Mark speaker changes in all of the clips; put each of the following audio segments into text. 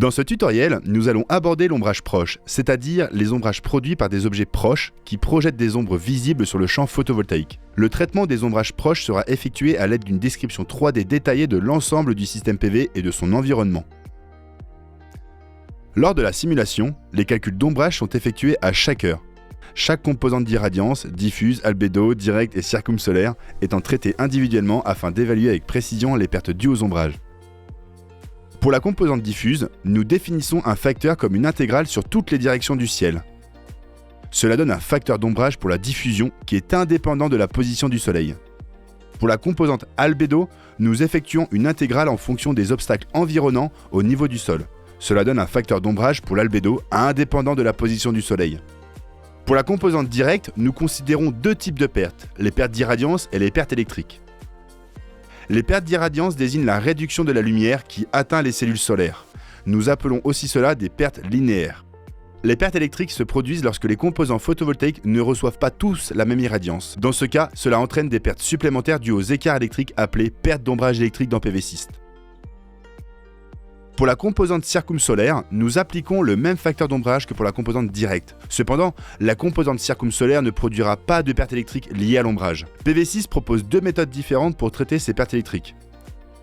Speaker 1: Dans ce tutoriel, nous allons aborder l'ombrage proche, c'est-à-dire les ombrages produits par des objets proches qui projettent des ombres visibles sur le champ photovoltaïque. Le traitement des ombrages proches sera effectué à l'aide d'une description 3D détaillée de l'ensemble du système PV et de son environnement. Lors de la simulation, les calculs d'ombrage sont effectués à chaque heure. Chaque composante d'irradiance, diffuse, albédo, direct et circumsolaire étant traitée individuellement afin d'évaluer avec précision les pertes dues aux ombrages. Pour la composante diffuse, nous définissons un facteur comme une intégrale sur toutes les directions du ciel. Cela donne un facteur d'ombrage pour la diffusion qui est indépendant de la position du soleil. Pour la composante albédo, nous effectuons une intégrale en fonction des obstacles environnants au niveau du sol. Cela donne un facteur d'ombrage pour l'albédo indépendant de la position du soleil. Pour la composante directe, nous considérons deux types de pertes, les pertes d'irradiance et les pertes électriques. Les pertes d'irradiance désignent la réduction de la lumière qui atteint les cellules solaires. Nous appelons aussi cela des pertes linéaires. Les pertes électriques se produisent lorsque les composants photovoltaïques ne reçoivent pas tous la même irradiance. Dans ce cas, cela entraîne des pertes supplémentaires dues aux écarts électriques appelées pertes d'ombrage électrique dans PV6. Pour la composante circumsolaire, nous appliquons le même facteur d'ombrage que pour la composante directe. Cependant, la composante circumsolaire ne produira pas de pertes électriques liées à l'ombrage. PV6 propose deux méthodes différentes pour traiter ces pertes électriques.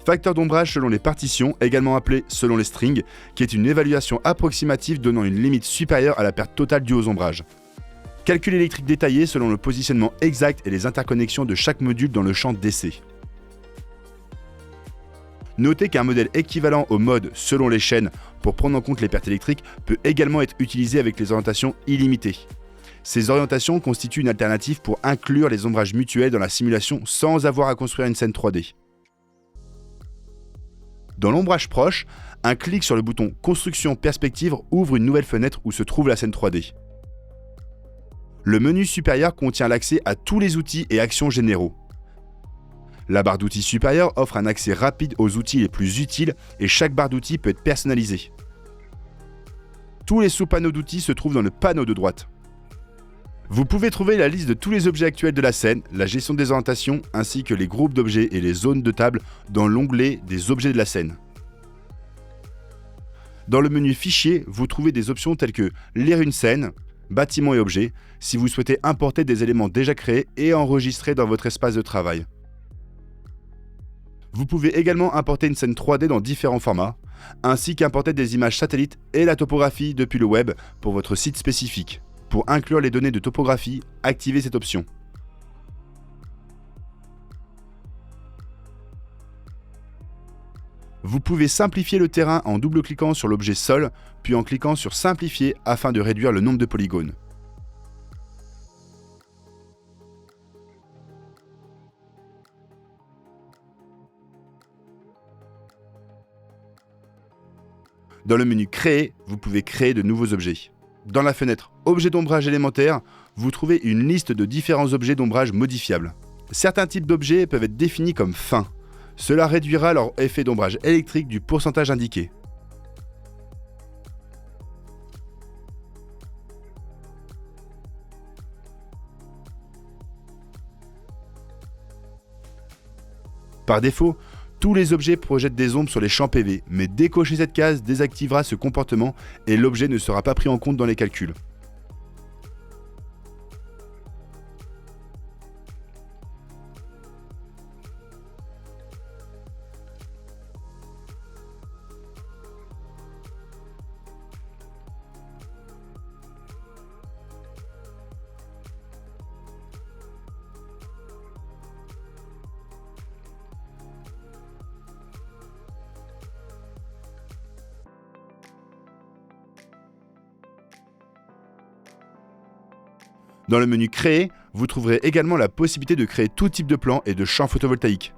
Speaker 1: Facteur d'ombrage selon les partitions, également appelé selon les strings, qui est une évaluation approximative donnant une limite supérieure à la perte totale due aux ombrages. Calcul électrique détaillé selon le positionnement exact et les interconnexions de chaque module dans le champ DC. Notez qu'un modèle équivalent au mode selon les chaînes pour prendre en compte les pertes électriques peut également être utilisé avec les orientations illimitées. Ces orientations constituent une alternative pour inclure les ombrages mutuels dans la simulation sans avoir à construire une scène 3D. Dans l'ombrage proche, un clic sur le bouton Construction perspective ouvre une nouvelle fenêtre où se trouve la scène 3D. Le menu supérieur contient l'accès à tous les outils et actions généraux. La barre d'outils supérieure offre un accès rapide aux outils les plus utiles et chaque barre d'outils peut être personnalisée. Tous les sous-panneaux d'outils se trouvent dans le panneau de droite. Vous pouvez trouver la liste de tous les objets actuels de la scène, la gestion des orientations ainsi que les groupes d'objets et les zones de table dans l'onglet des objets de la scène. Dans le menu Fichier, vous trouvez des options telles que Lire une scène, Bâtiments et objets, si vous souhaitez importer des éléments déjà créés et enregistrer dans votre espace de travail. Vous pouvez également importer une scène 3D dans différents formats, ainsi qu'importer des images satellites et la topographie depuis le web pour votre site spécifique. Pour inclure les données de topographie, activez cette option. Vous pouvez simplifier le terrain en double-cliquant sur l'objet sol, puis en cliquant sur Simplifier afin de réduire le nombre de polygones. Dans le menu Créer, vous pouvez créer de nouveaux objets. Dans la fenêtre Objets d'ombrage élémentaire, vous trouvez une liste de différents objets d'ombrage modifiables. Certains types d'objets peuvent être définis comme fins. Cela réduira leur effet d'ombrage électrique du pourcentage indiqué. Par défaut, tous les objets projettent des ombres sur les champs PV, mais décocher cette case désactivera ce comportement et l'objet ne sera pas pris en compte dans les calculs. Dans le menu Créer, vous trouverez également la possibilité de créer tout type de plan et de champ photovoltaïque.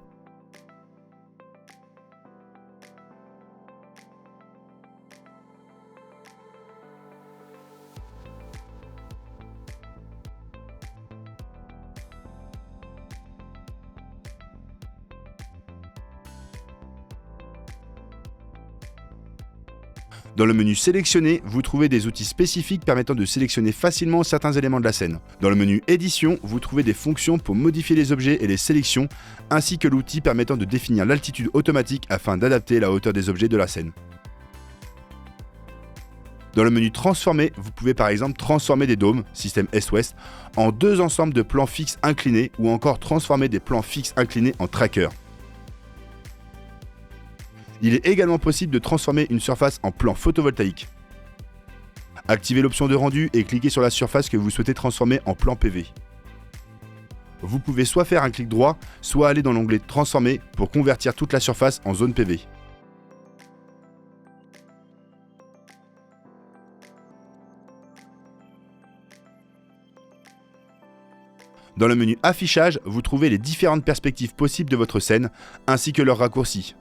Speaker 1: Dans le menu Sélectionner, vous trouvez des outils spécifiques permettant de sélectionner facilement certains éléments de la scène. Dans le menu Édition, vous trouvez des fonctions pour modifier les objets et les sélections, ainsi que l'outil permettant de définir l'altitude automatique afin d'adapter la hauteur des objets de la scène. Dans le menu Transformer, vous pouvez par exemple transformer des dômes, système Est-Ouest, en deux ensembles de plans fixes inclinés ou encore transformer des plans fixes inclinés en tracker. Il est également possible de transformer une surface en plan photovoltaïque. Activez l'option de rendu et cliquez sur la surface que vous souhaitez transformer en plan PV. Vous pouvez soit faire un clic droit, soit aller dans l'onglet Transformer pour convertir toute la surface en zone PV. Dans le menu Affichage, vous trouvez les différentes perspectives possibles de votre scène, ainsi que leurs raccourcis.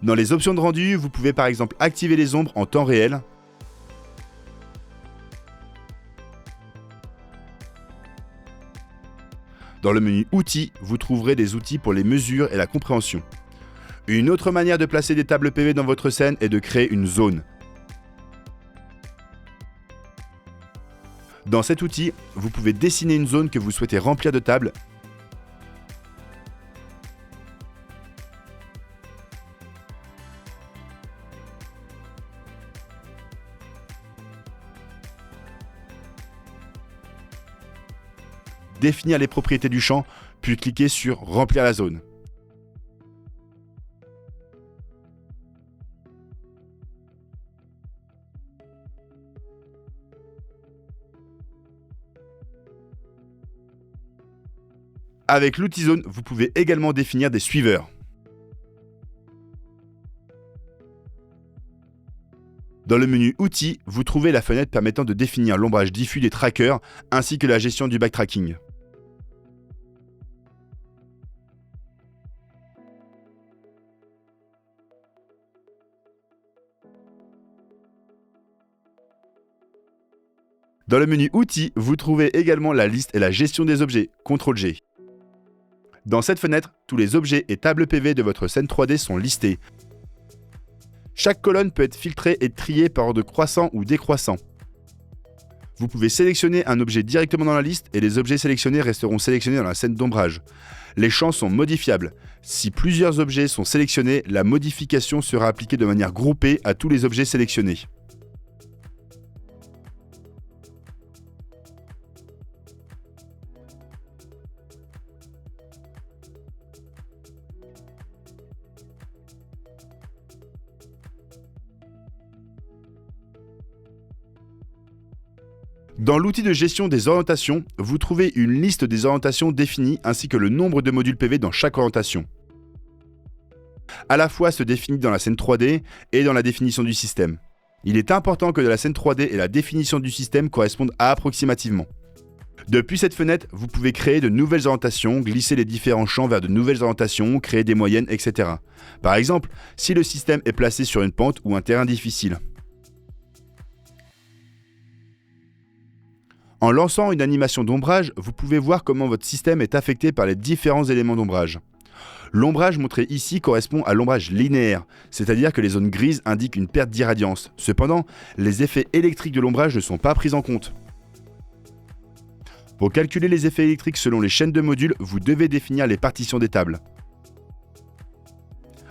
Speaker 1: Dans les options de rendu, vous pouvez par exemple activer les ombres en temps réel. Dans le menu Outils, vous trouverez des outils pour les mesures et la compréhension. Une autre manière de placer des tables PV dans votre scène est de créer une zone. Dans cet outil, vous pouvez dessiner une zone que vous souhaitez remplir de tables. Définir les propriétés du champ, puis cliquer sur Remplir la zone. Avec l'outil zone, vous pouvez également définir des suiveurs. Dans le menu Outils, vous trouvez la fenêtre permettant de définir l'ombrage diffus des trackers ainsi que la gestion du backtracking. Dans le menu Outils, vous trouvez également la liste et la gestion des objets, CTRL-G. Dans cette fenêtre, tous les objets et tables PV de votre scène 3D sont listés. Chaque colonne peut être filtrée et triée par ordre croissant ou décroissant. Vous pouvez sélectionner un objet directement dans la liste et les objets sélectionnés resteront sélectionnés dans la scène d'ombrage. Les champs sont modifiables. Si plusieurs objets sont sélectionnés, la modification sera appliquée de manière groupée à tous les objets sélectionnés. Dans l'outil de gestion des orientations, vous trouvez une liste des orientations définies ainsi que le nombre de modules PV dans chaque orientation. À la fois se définit dans la scène 3D et dans la définition du système. Il est important que la scène 3D et la définition du système correspondent approximativement. Depuis cette fenêtre, vous pouvez créer de nouvelles orientations, glisser les différents champs vers de nouvelles orientations, créer des moyennes, etc. Par exemple, si le système est placé sur une pente ou un terrain difficile. En lançant une animation d'ombrage, vous pouvez voir comment votre système est affecté par les différents éléments d'ombrage. L'ombrage montré ici correspond à l'ombrage linéaire, c'est-à-dire que les zones grises indiquent une perte d'irradiance. Cependant, les effets électriques de l'ombrage ne sont pas pris en compte. Pour calculer les effets électriques selon les chaînes de modules, vous devez définir les partitions des tables.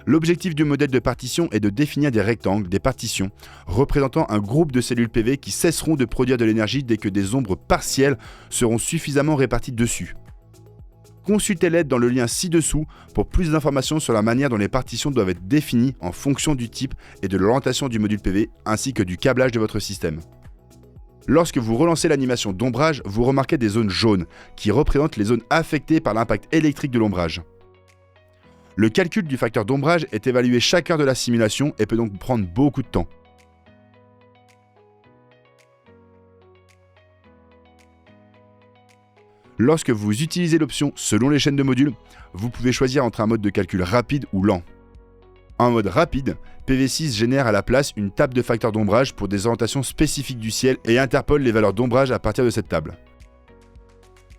Speaker 1: L'objectif du modèle de partition est de définir des rectangles, des partitions, représentant un groupe de cellules PV qui cesseront de produire de l'énergie dès que des ombres partielles seront suffisamment réparties dessus. Consultez l'aide dans le lien ci-dessous pour plus d'informations sur la manière dont les partitions doivent être définies en fonction du type et de l'orientation du module PV ainsi que du câblage de votre système. Lorsque vous relancez l'animation d'ombrage, vous remarquez des zones jaunes qui représentent les zones affectées par l'impact électrique de l'ombrage. Le calcul du facteur d'ombrage est évalué chaque heure de la simulation et peut donc prendre beaucoup de temps. Lorsque vous utilisez l'option « Selon les chaînes de modules », vous pouvez choisir entre un mode de calcul rapide ou lent. En mode rapide, PV6 génère à la place une table de facteur d'ombrage pour des orientations spécifiques du ciel et interpole les valeurs d'ombrage à partir de cette table.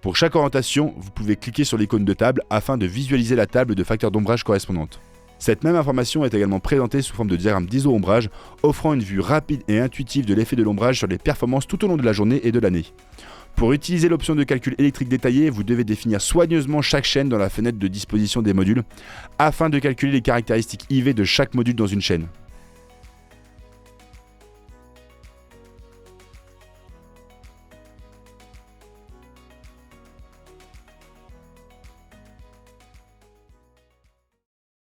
Speaker 1: Pour chaque orientation, vous pouvez cliquer sur l'icône de table afin de visualiser la table de facteur d'ombrage correspondante. Cette même information est également présentée sous forme de diagramme d'iso-ombrage, offrant une vue rapide et intuitive de l'effet de l'ombrage sur les performances tout au long de la journée et de l'année. Pour utiliser l'option de calcul électrique détaillé, vous devez définir soigneusement chaque chaîne dans la fenêtre de disposition des modules, afin de calculer les caractéristiques IV de chaque module dans une chaîne.